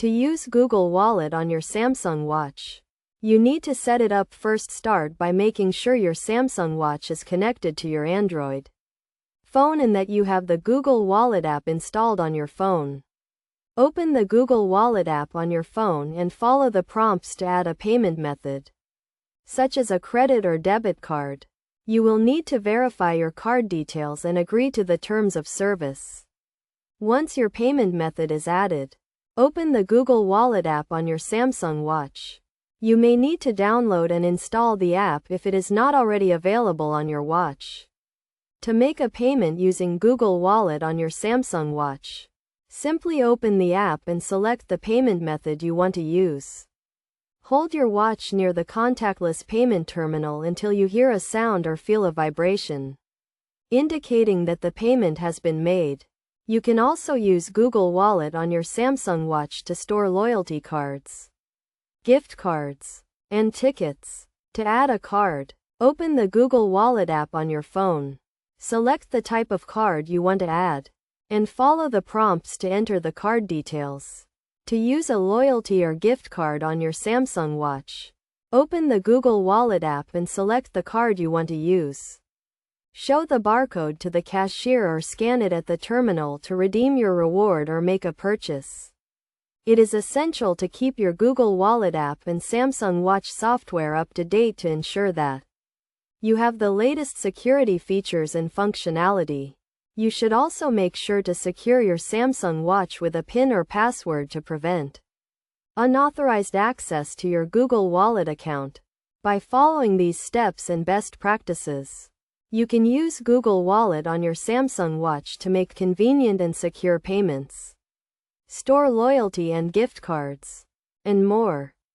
To use Google Wallet on your Samsung Watch, you need to set it up first. Start by making sure your Samsung Watch is connected to your Android phone and that you have the Google Wallet app installed on your phone. Open the Google Wallet app on your phone and follow the prompts to add a payment method, such as a credit or debit card. You will need to verify your card details and agree to the terms of service. Once your payment method is added, open the Google Wallet app on your Samsung Watch. You may need to download and install the app if it is not already available on your watch. To make a payment using Google Wallet on your Samsung Watch, simply open the app and select the payment method you want to use. Hold your watch near the contactless payment terminal until you hear a sound or feel a vibration, indicating that the payment has been made. You can also use Google Wallet on your Samsung Watch to store loyalty cards, gift cards, and tickets. To add a card, open the Google Wallet app on your phone. Select the type of card you want to add, and follow the prompts to enter the card details. To use a loyalty or gift card on your Samsung Watch, open the Google Wallet app and select the card you want to use. Show the barcode to the cashier or scan it at the terminal to redeem your reward or make a purchase. It is essential to keep your Google Wallet app and Samsung Watch software up to date to ensure that you have the latest security features and functionality. You should also make sure to secure your Samsung Watch with a PIN or password to prevent unauthorized access to your Google Wallet account. By following these steps and best practices, you can use Google Wallet on your Samsung Watch to make convenient and secure payments, store loyalty and gift cards, and more.